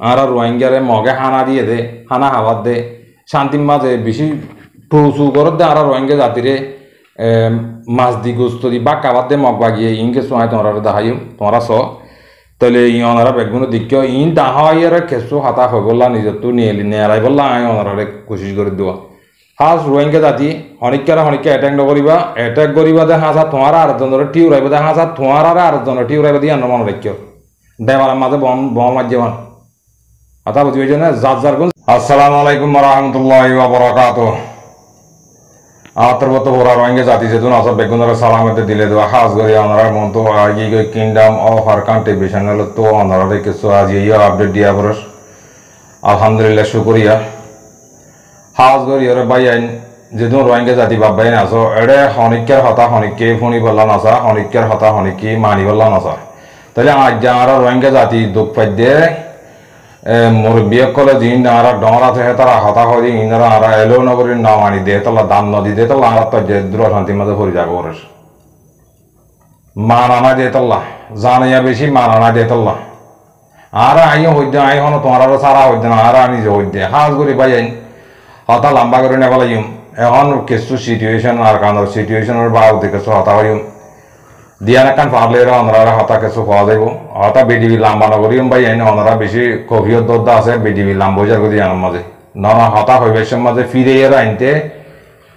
আর রোহিঙ্গারে মগে হানা দিয়ে দে হানা হাওয়াত দে শান্তির মাঝে বেশি প্রচুর করত দে আর রোহিঙ্গা জাতিরে মাছ দি গোস্ত দি বা কাবাদ দে মগ বাগিয়ে ইনকে সোয়াই তোমরা দেখাইম তোমরা স তাহলে ই ওনারা বেগুন দিক ইন দাহাইয়ার কেসু হাতা হয়ে বললা নিজের তো নিয়ে নেয়ালাই বললা আই ওনারে কোশিশ করে দেওয়া হাজ রোহিঙ্গা জাতি হনিকারা হনিকা অ্যাটাক করিবা দে হাজা তোমার আর জনের টিউ রাইবা দে হাজা তোমার আর জনের টিউ রাইবা দিয়ে মনে রাখিও দেওয়ার মাঝে বম মাঝেমান কথা বুঝি হয়েছে না যার গুণ আসসালামু আলাইকুম রহমতুল্লাহি ওয়া বারাকাতুহু আতরবত বড় রোহিঙ্গা জাতি যেদিন আসব বেগুনের সালামতে দিলে দেওয়া হাজ করি ওনারা মন তো আগে কিংডম অফ আর কন্ট্রিবিউশন হলো তো ওনারা কিছু আজ এই আপডেট দিয়া বরস আলহামদুলিল্লাহ শুকরিয়া হাজ করি ওরে ভাই আইন যেদিন রোহিঙ্গা জাতি বাবাইন আসো এড়ে হনিকের হতা হনিকে ফোনি বললা নাসা হনিকের হতা হনিকি মানি বললা নাসা তাহলে আজ যারা রোহিঙ্গা জাতি দুঃখ পাইদে মুরব্বী কলে দিন আর ডরা থেকে তারা হতা হয়ে ইনারা আর এলো নগরীর নাম আনি দে তাহলে দাম নদী দে তাহলে আর তো দূর শান্তির মাঝে ভরি যাবে ওর মানানা দে তাল্লা জানাইয়া বেশি মানানা দে তাল্লা আর আই হইতে আই হন তোমার সারা হইতে না আর আনি যে হইতে হাজ করি পাই আইন হতা লম্বা করে নেবালাইম এখন কিছু সিচুয়েশন আর কারণ সিচুয়েশনের বাউ দেখেছো হতা হইম দিয়ান একান পারলে ওনারা হতা কিছু পাওয়া যাইব হতা বিডিবি লাম্বা নগরীম ভাই আইন ওনারা বেশি কভিয়ত দরদা আছে বিডিবি লাম্বা যার গদি আনার মাঝে না হতা হইবের মাঝে ফিরে এরা আনতে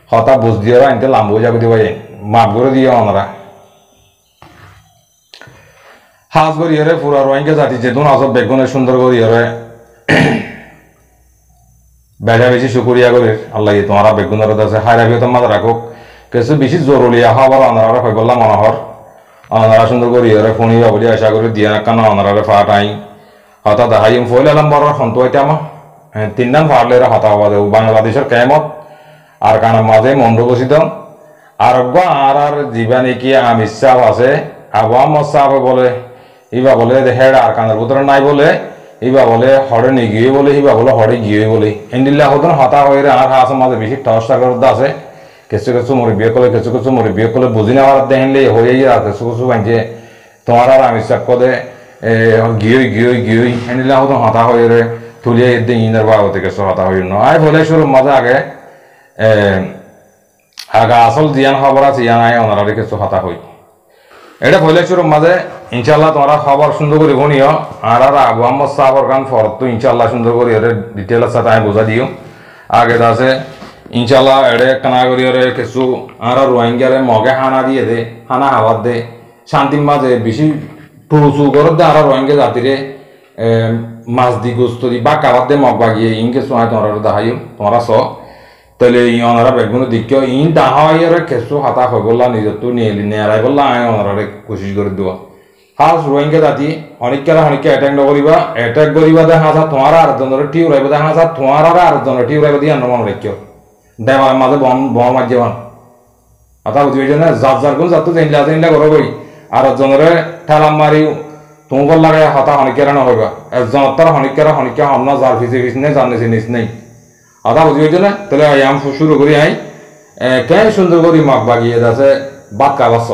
হতা বুঝ দিয়ে আনতে লাম্বা যা গদি ভাই মাপ করে দিয়ে ওনারা হাজ করি এরে পুরা রোহিঙ্গা জাতি যেদিন আসব বেগুনের সুন্দর করি এরে বেজা বেশি শুকুরিয়া করি আল্লাহ তোমারা বেগুনের আছে হাইরাবিও তো মাথা রাখুক কিছু বেশি জরুরি হবার ওনারা হয়ে বললাম মনোহর ওনারা সুন্দর করি এরা ফোনই বলি আশা করি দিয়ে কেন ওনারা ফাটাই হতা দেখাইম ফইল এলাম বড় সন্ত হইতে আমার তিনদান ফাটলে এরা হতা হওয়া দেব বাংলাদেশের কেমত আর কানার মাঝে মন্ড বসিত আর আর আর জীবানে কি আমির সাহ আছে আবহাওয়া সাহ বলে ইবা বলে হেড আর কানের ভিতরে নাই বলে ইবা বলে হরে নি গিয়ে বলে ইবা বলে হরে গিয়ে বলে এন্ডিল্লা হতন হতা হয়ে আর হাস মাঝে বেশি টসটা করতে আছে কিছু কিছু মুরব্বী কলে কিছু কিছু মুরব্বী কলে বুঝি নেওয়ার দেখলে হয়ে যায় কিছু কিছু বাঞ্চে তোমার আর আমি চাপ কদে গিয়ে এন্ডিল্লা হতন হতা হয়ে রে তুলিয়ে দিন ইনার বাবু থেকে হতা হয়ে নয় বলে শুরু মাঝে আগে আসল জিয়ান খবর আছে ইয়ান আয় ওনারা কিছু হতা হই এটা বলে শুরু মাঝে ইনশাল্লাহ তোমরা খবর সুন্দর করে বনিও আর আর আবু আহমদ সাহাবর গান ফরত তো ইনশাল্লাহ সুন্দর করে এর ডিটেলস সাথে আমি বোঝা দিও আগে আছে ইনশাল্লাহ এড়ে কানা করি এর কিছু আর রোহিঙ্গারে মগে হানা দিয়ে দে হানা হাওয়াত দে শান্তির মাঝে বেশি প্রচুর করত দে আর রোহিঙ্গা জাতিরে মাছ দি গোস্ত দি বা কাবাদ দে মগ বাগিয়ে ইনকে সোয়াই তোমরা দেখাইম তোমরা স তাহলে ই ওনারা বেগুন দিক ইন দাহাইয়ার কেসু হাতা হয়ে বললা নিজের তো নিয়ে নেয়ালাই বললা আই ওনারে কোশিশ করে দেওয়া হাজ রোহিঙ্গা জাতি হনিকারা হনিকা অ্যাটাক করিবা দে হাজা তোমার আর জনের টিউ রাইবা দে হাজা তোমার আর জনের টিউ রাইবা দিয়ে মনে রাখিও দেওয়ার মাঝে বম মাঝেমান কথা বুঝি হয়েছে না যার গুণ যাতো জিনলা করো বই আর জনরে ঠেলাম মারি তোমার লাগে হতা হনিকারা নহইবা একজন তার হনিকা হন্য যার ফিসে ফিস নেই জানিস নিস নেই কথা বুঝি হয়েছে না তাহলে আম শুরু করি আই কে সুন্দর করি মাক বাগিয়ে আছে বাদ কাবাস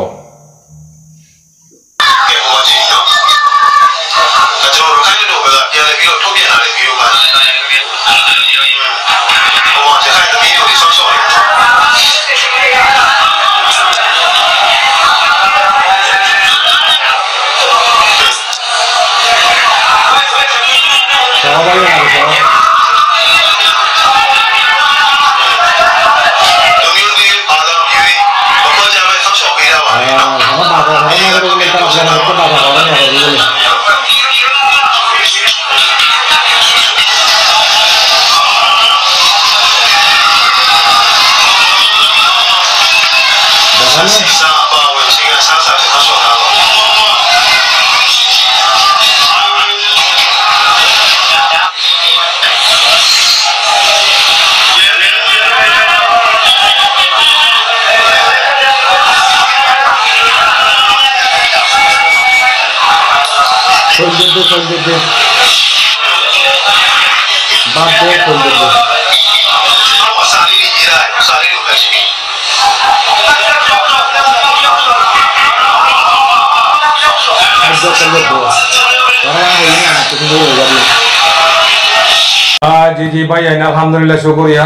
বিজি ভাই আইন আলহামদুলিল্লাহ শুকরিয়া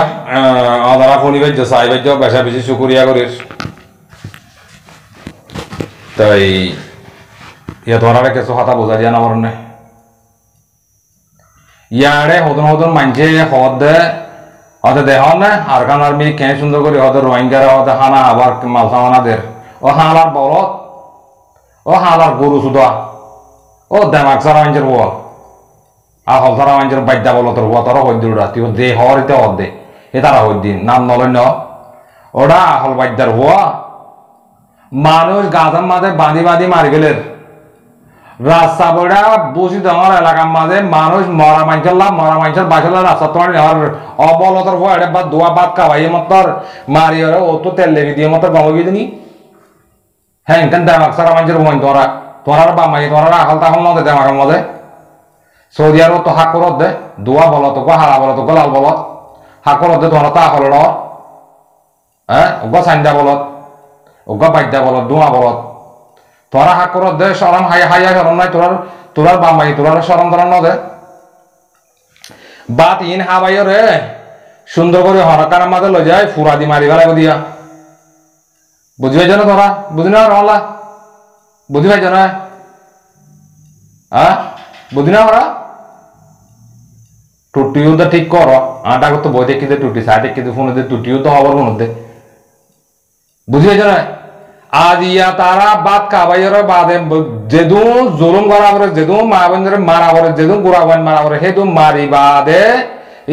আদারা ফোনিবে যে সাইবে যে বেশা বেশি শুকরিয়া করিস তাই ইয়া তোরা কিছু কথা বোঝা যায় না আমার না ইয়ারে হদন হদন মানছে হদ দে হদে দেহ না আর কানার মি কে সুন্দর করে হদে রোহিঙ্গারা হদে হানা আবার মালসামানাদের ও হালার বলত ও হালার গরু সুদা ও দেমাক সারা আঞ্জের বল আর হল সারা আঞ্জের বাদ্যা বল তোর বল তোরা হই দিলুরা তুই দে হরিতে হদ দে এ তারা হই দিন নাম নলন্য ওরা হল বাদ্যার হওয়া মানুষ গাছের মাঝে বাঁধি বাঁধি মারি গেলের রাস্তা বইটা বসি তোমার এলাকার মাঝে মানুষ মরা মানুষের বাসলা রাস্তা তোমার অবলতর হওয়া এটা বা দোয়া বাদ কাবাই মতর মারি ওরা ও তো তেল লেগে দিয়ে মতর গম গিয়ে দিনি হ্যাঁ কেন দেমাক সারা মানুষের বোন তোরা বামাই তোরা আহল তাহল নদে দেমাকের মধ্যে সৌদি আরব তো হাক করত দে দোয়া বলত হারা বলত লাল বলত হাক করত দে তোরা তা হল হ্যাঁ ওগা সাইন্দা বলত ওগা বাদ্যা বলত ধোঁয়া বলত তোরা হাক করত দে সরম হাইয়া সরম নাই তোরার বামাই তোরার সরম ধরন নদে বাত ইন হাবাই রে সুন্দর করে হরকার মাঝে লই যায় ফুরা দি মারি ফেলাই দিয়া বুঝি পাইছ না তোরা বুঝি না রহলা বুঝি পাইছ না হ্যাঁ বুঝি না ওরা টুটিও তো ঠিক কর আটা তো বই দেখি দে টুটি সাইড দেখি ফোনে দে টুটিও তো হবার মনে দে বুঝি পাইছ না আজ ইয়া তারা বাদ কাবাইয়ের বাদে যেদু জুলুম করা পরে যেদু মা বোনদের মারা পরে যেদু গোড়া বোন মারা পরে সেদু মারি বাদে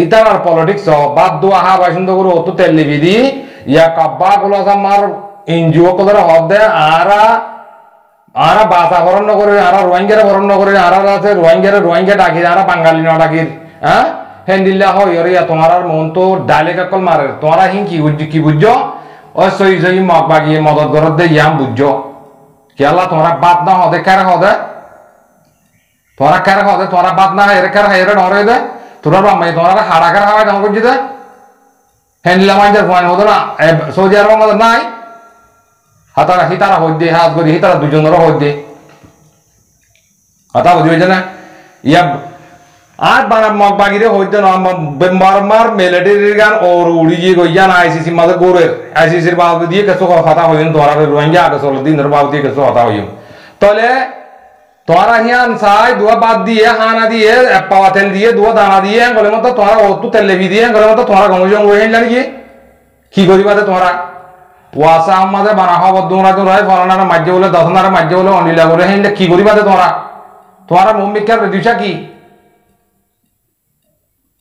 ইতার আর পলিটিক্স বাদ দু আহা বাসিন্দ করে অত তেল লিবি দি ইয়া কাব্বা গুলা আমার এনজিও কদর হদ দে আরা বাসা বরণ করে আরা রোহিঙ্গারে বরণ করে আরা আছে রোহিঙ্গা ডাকি আরা বাঙালি না ডাকির হ্যাঁ হেন্দিল্লা হয় ওরে তোমার আর মন তো ডাইলে কাকল মারে তোমরা হিং কি বুঝছো ও সই সই মগ বাগিয়ে মদত গরত দে ইয়াম বুঝছো কেলা তোমরা বাদ না হদে কারে হদে তোরা কারে হদে তোরা বাদ না এর কারে এর নরে দে তোরা বামাই তোরা হাড়া কারে হাওয়া দাম করছি দে হেন্দিল্লা মাইজার ফোন হদো না সৌদি আরব মদত নাই হাতারা হিতারা হই দে হাত করি হিতারা দুজনেরও হই দে হাতা বুঝি হয়েছে না ইয়া আর বানা মগ বাগিরে হইতে না মার মিলিটারি গান ওর উড়ি গিয়ে গইয়া না আইসিসি মাঝে গোরের আইসিসির বাবু দিয়ে কিছু কথা হইন তোরা রোহিঙ্গা আগে চলো দিনের বাবু দিয়ে কিছু কথা হইম তাহলে তোরা হিয়ান চাই দুয়া বাদ দিয়ে হানা দিয়ে পাওয়া তেল দিয়ে দুয়া দানা দিয়ে গলে মতো তোরা অত তেল লেবি দিয়ে গলে মতো তোরা গমজং হয়ে নাকি কি করিবা তোরা ওয়াসা আমাদের বানা হবর দৌড়াই ফলানার মাঝে বলে দশনার মাঝে বলে অনিলা বলে হেনলে কি করিবা তোরা মুম্বিকার দিশা কি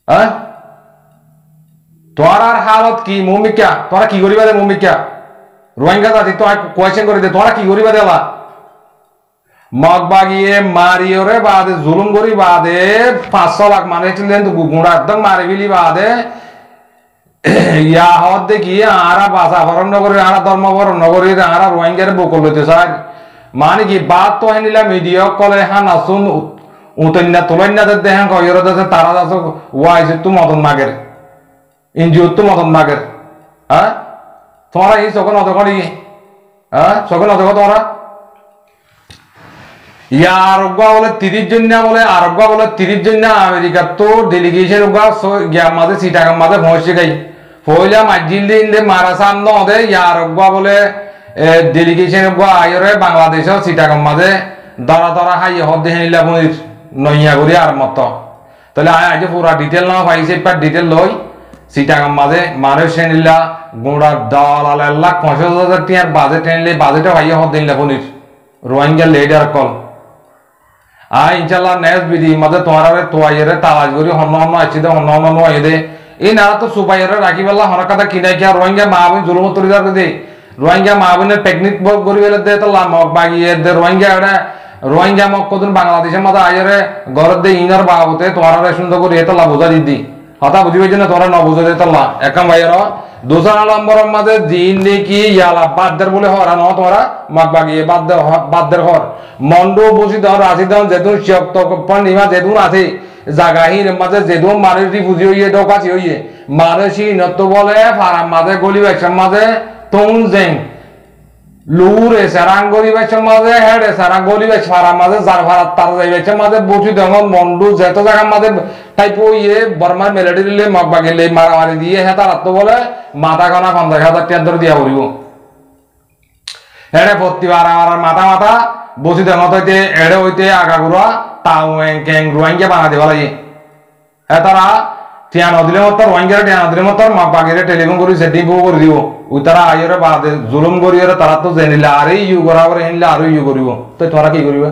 হ্যাঁ তোরার হালত কি মুম্বিকা তোরা কি করিবা দে মুম্বিকা রোহিঙ্গা জাতি তো কোয়েশ্চেন করে দে তোরা কি করিবা দেলা মগ বাগিয়ে মারিওরে বাদে জুলুম করি বাদে 500 লাখ মানে ছিলেন তো গুড়া একদম মারি বিলি বাদে ইয়া হদ দেখি আরা বাসা ভরণ নগরী আরা ধর্ম ভরণ নগরী আরা রোহিঙ্গারে বকল হইতে চায় মানে কি বাদ তো হেনিলা মিডিয়া কলে হা নাসুন উতন্যা তোলন্যা দেহেন কয়র দেশে তারা যাচ্ছে ওয়াইছে তু মদন মাগের এনজিও তু মদন মাগের হ্যাঁ তোমরা এই চোখ নদী হ্যাঁ চোখ নদী তোমরা ইয়া আরোগ্য বলে 30 জন বলে আরোগ্য বলে 30 জন আমেরিকার তো ডেলিগেশন গিয়া মাঝে সিটাগাম মাঝে পৌঁছে গাই পয়লা মাজিল দিন মারা সামনে ওদে ইয়া আরোগ্য বলে ডেলিগেশন আয়রে বাংলাদেশ সিটাগাম মাঝে দরা হাই হদ দেহিলা পনির নইয়া করি আর মত তাহলে আজ পুরা ডিটেল না পাইছে পার ডিটেল লই সিটাগাম মাঝে মানুষ নিলা গুড়া দল আল্লাহ 50,000 টিয়ার বাজেট নিলে বাজেটে ভাইয়া হদ দিলা পনির রোহিঙ্গা লিডার কল ইনশাল্লাহ নেক্সট বিধি মাঝে তোমার তোয়াইরে তালাশ করি হন্য আসছি দে হন্য নয় দে এই নারা তো সুপাইরে রাখি পেলা হন কথা কিনাই কি আর রোহিঙ্গা মা বোন জুলুম তরিদার দে রোহিঙ্গা মা বোনের টেকনিক করি ফেলে দে তো মগ বাগিয়ে দে রোহিঙ্গা মগ কদিন বাংলাদেশের মাঝে আইরে ঘরের দে ইনার বাবতে তোমার সুন্দর করে এতলা বোঝা দিদি হতা বুঝি পাইছে না তোরা ন বুঝা দে তল্লা একাম ভাইয়ের দোসরা নম্বরের মাঝে দিন দেখি ইয়ালা বাদদের বলে হরা ন তোরা মগ বাগিয়ে বাদদের হর মন্ডু বসি ধর আসি ধর যেদুন শক্ত পূর্ণিমা যেদুন আছে জাগাহীন মাঝে যেদুন মানুষ বুঝি হইয়ে ডকাছি হইয়ে মানুষই নত্য বলে ফারাম মাঝে গলি একসার মাঝে তুং জেং লুরে সারাঙ্গরি বেচের মাঝে হেডে সারাঙ্গরি বেচ ফারা মাঝে যার ফারা তার যাই বেচের মাঝে বসি দেখন মন্ডু যেত জায়গার মাঝে টাইপ ইয়ে বর্মার মেলেডি দিলে মগবা গেলে মারামারি দিয়ে হে তার তো বলে মাথা খানা 50,000 টাকা ধরে দিয়া পড়িব হেডে প্রতিবার আমার মাথা মাথা বসি দেখন হইতে এড়ে হইতে আগাগুড়া তাও ক্যাং রোয়াঙ্গা বানা দেওয়া লাগে হে তারা টিয়া নদিলে মত রোয়াঙ্গা টিয়া নদিলে মত মগবা গেলে টেলিফোন করে সেটিং করে দিব ওই তারা আইরে বাদে জুলুম করিয়ে তারা তো জানিলে আরে ইউ করাবার হিনলে আরো ইউ করিব তো তোরা কি করিবা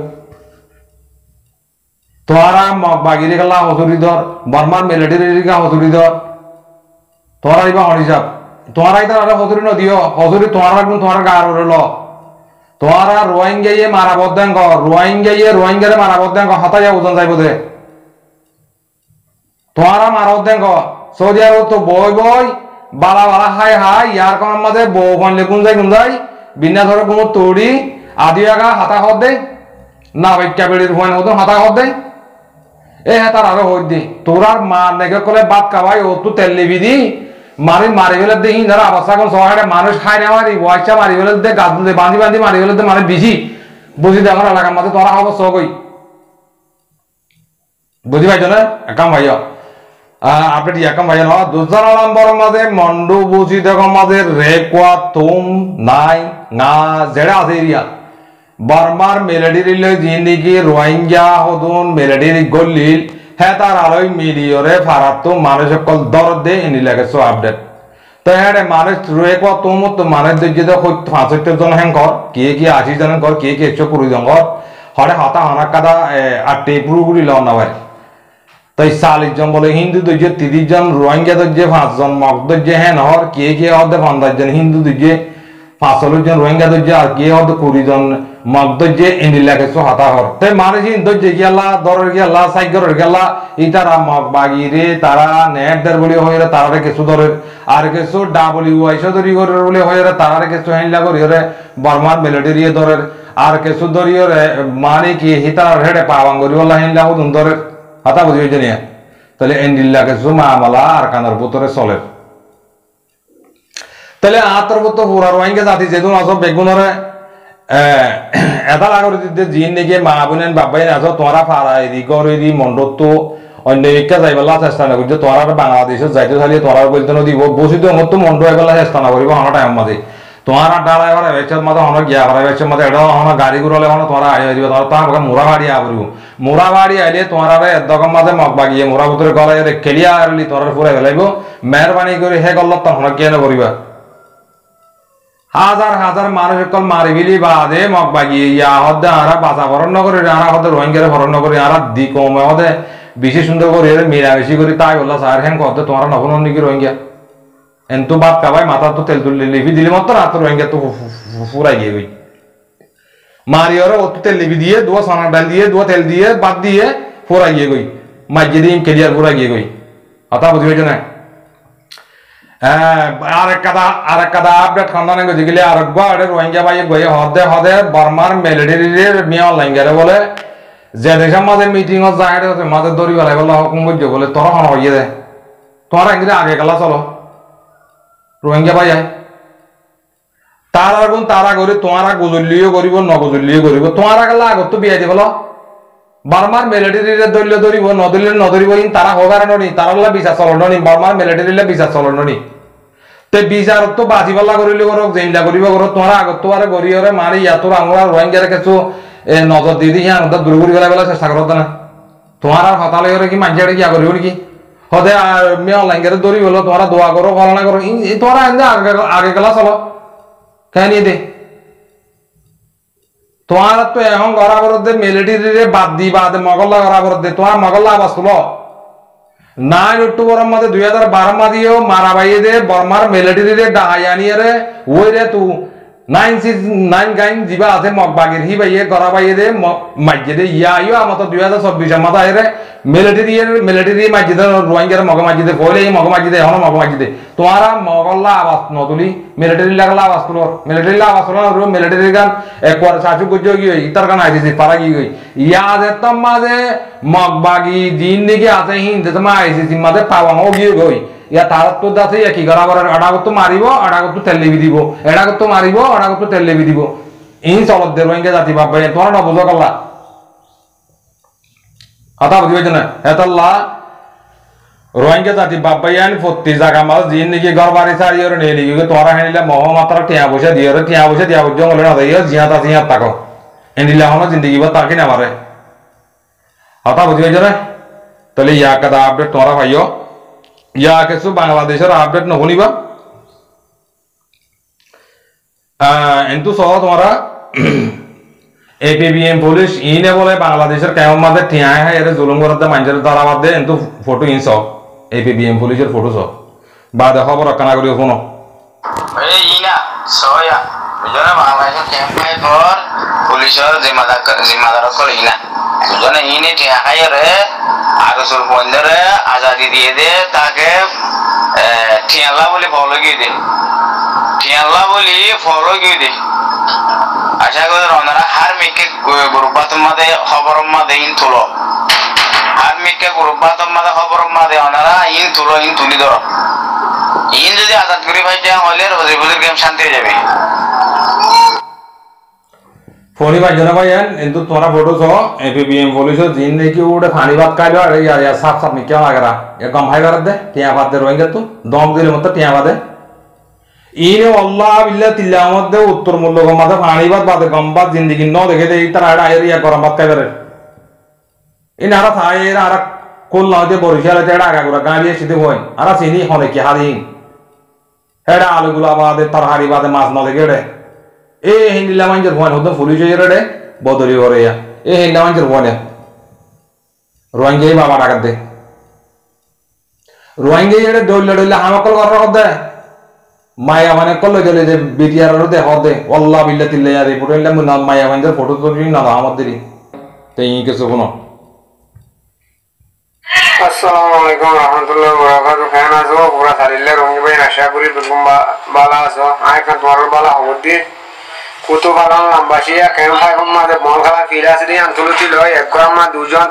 তোরা মগবাগিরি গেলা হসুরি ধর বর্মার মিলিটারি গা হসুরি ধর তোরা ইবা অনিসাব তোরা ইতা আরে হসুরি ন দিও হসুরি তোরা গুণ তোরা গার ল তোরা রোহিঙ্গাইয়ে মারাবদ্দাং গ রোহিঙ্গারে মারাবদ্দাং গ হতা যা ওজন যাইব দে তোরা মারাবদ্দাং গ সৌদি আরব তো বই বই বালা বালা হাই হাই ইয়ার কোন মাঝে বউ বানলে কোন যায় বিনা ধরে কোনো তড়ি আদি আগা হাতা হদ দে না বাইকা বেড়ির হুয়ান হতো হাতা হদ দে এ হাতার আরো হই দে তোরার মা নেগে কলে বাদ কাবাই ও তো তেল লিবি দি মারি ফেলে দেখি যারা অবস্থা কোন সহায় মানুষ খায় না মারি ওয়াইসা মারি ফেলে দে গাছ বান্ধি মারি ফেলে দে মানে বেশি বুঝি দে আমার এলাকার মাঝে তোরা হবো সগই বুঝি পাইছো না একাম ভাইয়া আপডেট ইয়াকাম ভাইয়া না দুজনা নম্বর মাঝে মন্ডু বুঝি দেখো মাঝে রেকোয়া তুম নাই না জেড়া আছে এরিয়া বর্মার মেলেডি রিলে জিন্দিগি রোহিঙ্গা হদুন মেলেডি গল্লিল হে তার আলোই মিলিয়রে ফারাত তো মানুষ সকল দরদ দে ইনি লাগেছো আপডেট তো হ্যাঁ মানুষ রেকোয়া তুম তো মানুষ দেখি তো 65 জন হ্যাং কর কে 80 জন কর কে 120 জন কর হরে হাতা হানা কাদা আর টেপুরুগুলি লও না ভাই তাই 40 জন বলে হিন্দু দইজে 30 জন রোহিঙ্গা দইজে 5 জন মগ দইজে হ্যাঁ নহর কে হদে 50 জন হিন্দু দইজে 45 জন রোহিঙ্গা দইজে আর কে হদে 20 জন মগ দইজে ইনি লাগেছো হাতা হর তাই মানুষ দইজে গিয়ালা দরের গিয়ালা সাইগরের গিয়ালা ইতারা মগ বাগিরে তারা নেটদের বলি হইরে তারারে কিছু দরের আর কিছু WIS দরি গরের বলি হইরে তারারে কিছু হেনলা করিরে বর্মার মিলিটারি দরের আর কিছু দরিরে মানে কি হিতার হেডে পাওয়াঙ্গরি ওলা হেনলা হুদুন দরের হাতা বুঝি হয়েছে নিয়ে তাহলে এন্ডিল্লাকে জুমা আমলা আর কানার ভিতরে চলে তাহলে আতর ভিতর পুরা রোহিঙ্গা জাতি যেদিন আছো বেগুনরে এটা লাগর দিতে জিন নেগে মা বোনেন বাবাই আছো তোরা ফারা এদি গরি মন্ডত অন্য একা যাইবেলা চেষ্টা না করছে তোরা বাংলাদেশে যাইতে চালিয়ে তোরা বলতে নদীব বসিত মতো মন্ড এবেলা চেষ্টা না করিব আমার টাইম মাঝে তোমার ড্রাইভার এসের মাঝে অনেক গিয়া ভাড়া এসের মাঝে এটা আমার গাড়ি ঘুরলে মানে তোরা আই দিবে তোরা তো আমাকে মোরা বাড়ি আবরিব মোরা বাড়ি আইলে তোমার একদম মাঝে মগ বাগিয়ে মোরা ভিতরে গলায় খেলিয়া আরলি তোরা পুরা ফেলাইব মেহরবানি করে হে গল্ল তখন কেন করিবা হাজার হাজার মানুষ সকল মারি বিলি বাদে মগ বাগিয়ে ইয়া হদে আরা বাঁচা ভরণ নগরে আরা হদে রোহিঙ্গারে ভরণ নগরে আরা দি কমে হদে বেশি সুন্দর করে মিলামিশি করে তাই বললা স্যার হ্যাঁ কত তোমার নখন নাকি রোহিঙ্গা এন্তু বাদ কাবাই মাথা তো তেল তুলে লিবি দিলে মত রাত রোহিঙ্গা তো ফুরাই গিয়ে গই মারিওরে অত তেল লিবি দিয়ে দুয়া সানা ডাল দিয়ে দুয়া তেল দিয়ে বাদ দিয়ে ফুরাই গিয়ে গই মাঝে দিন ক্লিয়ার ফুরাই গিয়ে গই কথা বুঝি হয়েছে না আরেক কাদা আপডেট খান্দানে গজি গেলে আরেক গড়ে রোহিঙ্গা ভাই গই হদে বর্মার মিলিটারির মিয়া লাইঙ্গারে বলে যে দেশের মাঝে মিটিং ও যায় মাঝে দড়ি বেলাই বলে হুকুম করছে বলে তোরা হন হইয়ে দে তোরা ইংরে আগে গেলা চলো রোহিঙ্গা ভাই তারা গুণ তারা করি তোমারা গুজলিও করিব নগুজলিও করিব তোমারা গেলা আগত তো বিয়াই দিবল বর্মার মিলিটারিরে দলীয় ধরিব নদলীয় নধরিব তারা হবার ননি তারা বিচার চলন নি বর্মার মিলিটারিলে বিচার চলন নি তে বিচার তো বাজিবালা করিলে করক জেইলা করিব করক তোমারা আগত তো আর গরিয়রে মারি ইয়াতর আমরা রোহিঙ্গারে কিছু নজর দিয়ে দিয়ে আমাদের দূর করি বেলা চেষ্টা করত না তোমার আর হতালে কি মাঝে গিয়া করিব নাকি হদে আর মেয়ে অনলাইন দৌড়ি হলো তোমরা দোয়া করো ফলনা করো তোমরা আগে গেলা চলো কেন দে তোমার তো এখন গড়া বরদে মিলিটারি বাদ দি বাদ মগল্লা গড়া বরদে তোমার মগল্লা আবাস তুলো 9 অক্টোবর মধ্যে 2012 মাদিও মারা বাইয়ে দে বর্মার মিলিটারি ডাহায়ানি রে ওই রে তু 969 গাইন জিবা আছে মগ বাগের হি বাইয়ে গড়া বাইয়ে দে মাইজে দে ইয়াইও আমত 2024 মাথা আইরে মিলিটারি মাইজে রোহিঙ্গার মগ মাইজে কইলে মগ মাইজে হন মগ মাইজে তোমারা মগল্লা আওয়াজ নতুলি মিলিটারি লাগলা আওয়াজ তুলো মিলিটারি আওয়াজ তুলো মিলিটারি গান একবার সাচু গজো গই ইতার গান আইছে পারা গই ইয়াদে তমাদে মগ বাগি জিন্দেগি আছে হিন্দে তমা আইছে মাদে পাওয়া গই গই ইয়া তার তো দাসে কি করা আবার আড়া তো মারিব আড়া তো তেল লেবি দিব এড়া তো মারিব আড়া তো তেল লেবি দিব এই চলত দে রোহিঙ্গা জাতি বাপ ভাই তোমার না বুঝো কল্লা কথা বুঝবে না এতাল্লাহ রোহিঙ্গা জাতি বাপ ভাই আনি প্রতি জায়গা মাছ দিন নাকি ঘর বাড়ি সারি ওর নেই লিখে তোরা হেনিলে মহমাত্রা টিয়া পয়সা দিয়ে টিয়া পয়সা দিয়া জঙ্গলে না দিয়ে জিয়াতা জিয়াত থাকো এনিলে এখনো জিন্দগি বা তাকে না মারে কথা বুঝবে না তাহলে ইয়া কাদা আপডেট তোমরা ভাইও ইয়া কিছু বাংলাদেশের আপডেট নহনিবা কিন্তু সহ তোমরা এপিবিএম পুলিশ ইনে বলে বাংলাদেশের কেমন মাঝে ঠিয়া হয় এর জুলুম করতে মানুষের দ্বারা বাদে কিন্তু ফটো ইন সব এপিবিএম পুলিশের ফটো সব বা দেখো বড় কানা করি কোনো এই ইনা সয়া বুঝনা বাংলাদেশের ক্যাম্পে পর পুলিশের জিম্মাদার কল ইনা বুঝনা ইনে ঠিয়া হয় রে আর সুর বন্ধরে আজাদি দিয়ে দে তাকে ঠিয়ালা বলে ফলো গিয়ে দে ঠিয়ালা বলে ফলো গিয়ে দে আশা করি ওনারা হার মিকে গ্রুপাতের মধ্যে খবর মধ্যে ইন তুলো হার মিকে গ্রুপাতের মধ্যে খবর মধ্যে ওনারা ইন তুলো ইন তুলি ধরো ইন যদি আজাদ করে ভাই যা হলে রোজিবুলের গেম শান্তি হয়ে যাবে ফোনি ভাই জানা ভাই কিন্তু তোমরা ফটো সহ এপিবিএম পুলিশ জিন দেখি ওটা পানি ভাত খাইলো আর ইয়া সাফ সাফ নিকে লাগরা এ কম হাই করে দে টিয়া বাদ দে রোহিঙ্গা তো দম দিলে মত টিয়া বাদে ইনে আল্লাহ বিল্লাহ তিল্লাহ মধ্যে উত্তর মূল্য গমাতে পানিবাদ বাদে গমবাদ জিন্দিগি ন দেখে দেই তারা এটা এরিয়া গরম ভাত খাইবারে ইন আরা থাই এরা আরা কোল নদে বরিশাল এটা আগা গুড়া গাড়ি সিধে হয় আরা চিনি হনে কি হারিন হেডা আলুগুলা বাদে তরহারি বাদে মাছ ন দেখে রে এ হিন্দিলা মাঞ্জের ভয় হতো পুলিশ রে বদলি করে এ হিন্দিলা মাঞ্জের ভয় রোহিঙ্গা বাবা টাকা দে রোহিঙ্গা এটা দৌড়লে দৌড়লে হামাকল করার দে মায়া মানে কলে গেলে যে বিটিআর দে হদে আল্লাহ বিল্লাহ তিল্লাহ আর এই পুরো না মায়া মানে ফটো তো না আমাদেরই তাই কিছু কোনো আসসালামু আলাইকুম রাহমাতুল্লাহি ওয়া বারাকাতুহু কেন আছো পুরা সারিলে রঙি ভাই আশা করি বেগম বালা আছো আই কান তোমার বালা হবদি কুতু বালা নাম্বাসিয়া কেন ভাই মাঝে মন খালা ফিরাছে দি আন্তলতি লয় এক গ্রাম মা দুজন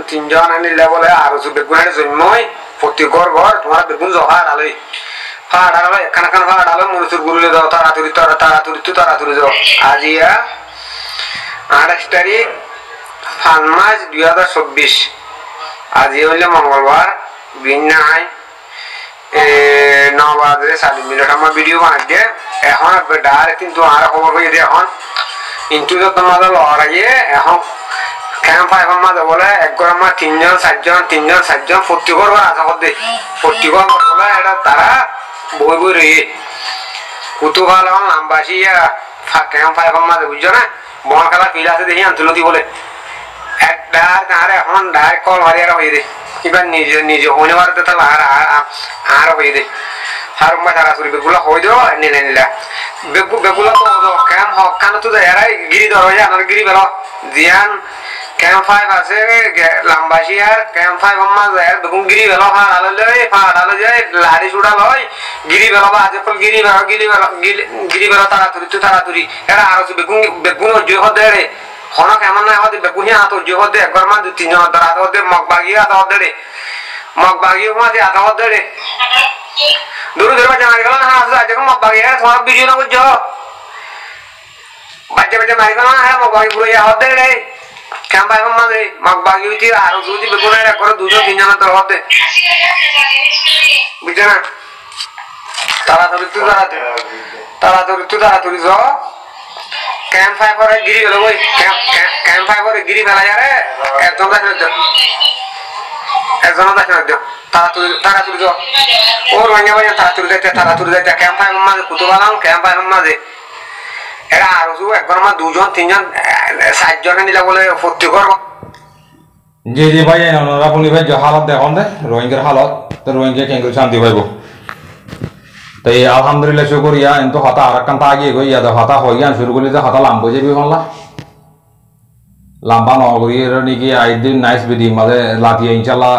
তিনজন আনি লেভেলে আর বেগুনের জন্মই প্রতি ঘর তোমার বেগুন জহা আলাই ফাড়ালো এখানে ফাড়ালো মনুষ্যর গুরুলে দাও তাড়াতাড়ি যাও আজিয়া 28 তারিখ 5 মার্চ 2024 আজি হইলে মঙ্গলবার বিনাই 9 বাজে 40 মিনিট আমার ভিডিও বানাই দিয়ে এখন ডাইরেক্ট কিন্তু আর খবর পেয়ে দিয়ে এখন কিন্তু তোমাদের লড়াইয়ে এখন ক্যাম্প এখন মাঝে বলে এক ঘর আমার 3জন 4জন প্রতি ঘর আশা করতে প্রতি ঘর বলে এটা তারা বই রয়ে কুতু ভালো নামবাসী ক্যাম্প এখন মাঝে বুঝছো না বন খেলা ফিল আছে দেখি আন্তলতি বলে এখন ডাইরেক্ট কল মারি আর হয়ে দে এবার নিজে হনে পারতে তাহলে আর হয়ে দে আর তারা চুরি বেগুলা হয়ে দেও নিলা বেগুলা তো ক্যাম্প হক খানো তো এরাই গিরি ধর হয়ে যায় গিরি বেরো জিয়ান ক্যাম্প 5 আছে লাম্বাসি আর ক্যাম্প 5 আম্মা যায় বেগুন গিরি বেরো ফাড়ালো যায় লাড়ি ছুড়া লয় গিরি বেরো বা আজ ফল গিরি বেরো তাড়াতাড়ি এরা আর বেগুন জয় হতে রে হনা কেমন না হতে বেগুনি আতো জয় হতে একবার মা 2-3 জন তারা হতে মগবাগি আতো হতে রে মগবাগি মাঝে আতো হতে রে দূর জানা গেল না আসলে আজ মগবাগি আর তোমার ভিডিও না বুঝছো বাচ্চা মারি গেল না হ্যাঁ মগবাগি পুরো হতে রে ক্যাম্প এখন মাঝে মগবাগি হইতে আর যদি বেগুন এর করে 2-3 জন তো হতে বুঝছো না তাড়াতাড়ি যাও ক্যাম্প 5 করে গিরি গেল ওই ক্যাম্প 5 করে গিরি ফেলা যারে একজন দেখে দাও তাড়াতাড়ি যাও ওর ভাঙে ভাঙে তাড়াতাড়ি যাইতে ক্যাম্প 5 মাঝে কুতো বালাম ক্যাম্প 5 মাঝে এরা আর একবার মা 2-3 4জন নিলা বলে প্রতি ঘর জি ভাই আপনি ভাই যে হালত দেখুন দে রোহিঙ্গার হালত তো রোহিঙ্গা কেন শান্তি পাইব তাই আলহামদুলিল্লাহ শুকর ইয়া কিন্তু হতা আর কান্তা আগিয়ে গই ইয়া হতা হইয়া শুরু করলে যে হতা লাম্ব যাবি হল্লা লাম্বা নগরীর নাকি আইদিন নাইস বিদি মাঝে লাতিয়ে ইনশাল্লাহ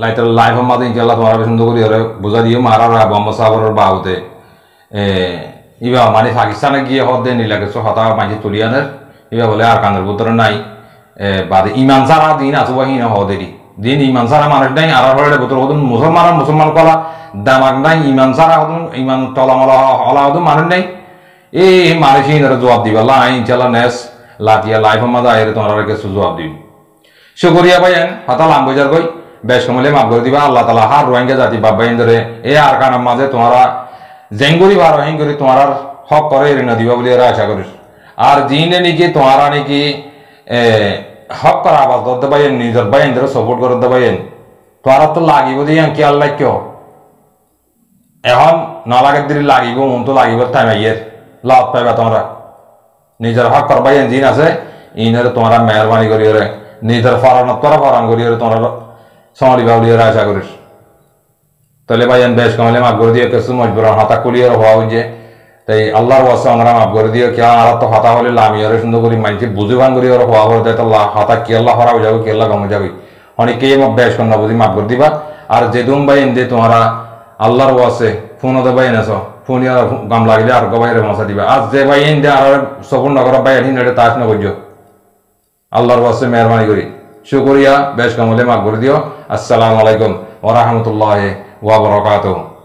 লাইটার লাইফ মাঝে ইনশাল্লাহ তোমার সুন্দর করে ওরে বুঝা দিয়ে মারার বম্ব সাগরের বাহুতে ইবা মানে পাকিস্তানে গিয়ে হতে নিলা কিছু হতা মাঝে তুলিয়ানের ইবা বলে আর কানের ভিতরে নাই বাদে ইমান সারা দিন আসবো হিনা হদেরি দিন ইমান সারা মানুষ নাই আর হলে বতর হদুন মুসলমান কলা দামাক নাই ইমান সারা হদুন ইমান তলামলা হলা হদুন মানুষ নাই এই মানুষ ইনারা জবাব দিবা লাই ইনশাল্লাহ নেস লাতিয়া লাইফ মাঝে আইরে তোমার কিছু জবাব দিবি শুকরিয়া ভাইয়েন হাতা লাম্বজার কই বেশ কমলে মাফ করে দিবা আল্লাহ তালা হার রোহিঙ্গা জাতি বাবাইন ধরে এ আর কানার মাঝে তোমারা জেঙ্গুরি বা রোহিঙ্গরি তোমার হক করে এনে দিবা বলে এরা আশা করিস আর জিনে নাকি তোমারা নাকি হক করা আবাস করতে পাইন নিজের বাইন ধরে সাপোর্ট করতে পাইন তোমারা তো লাগিব দিয়ে কি আল্লাহ কেউ এখন নালাগের দিকে লাগিব মন তো লাগিব টাইম আইয়ের লাভ পাইবা তোমরা নিজের হক করবাই জিন আছে ইনারে তোমরা মেহরবানি করি রে নিজের ফরানত করা ফরান করি রে তোমরা সম্মালিবা বলে এরা আশা করিস তাহলে ভাইয়ান বেশ কমলে মাফ করে দিয়ে কিছু মজবুর হাতা কুলিয়ে হওয়া হচ্ছে তাই আল্লাহর ওয়াসে আমরা মাফ করে দিয়ে কে আর তো হাতা হলে লামিয়ারে সুন্দর করে মানছি বুঝিবান করি ওরা হওয়া হয়ে যায় তো হাতা কি আল্লাহ হরাও যাবে কি আল্লাহ গমে যাবে অনেকেই বেশ কন্যা বুঝি মাফ করে দিবা আর যেদুম বাইন দিয়ে তোমরা আল্লাহর ওয়াসে ফোন হতে বাইন আছো ফোন গাম লাগলে আর গবাইরে মশা দিবা আজ যে বাইন দিয়ে আর সফর নগর বাইন এটা তাস না করছো আল্লাহর ওয়াসে মেহরবানি করি শুকরিয়া বেশ কমলে মাফ করে দিও আসসালামু আলাইকুম ওয়া রাহমাতুল্লাহি ওয়া বারাকাতুহু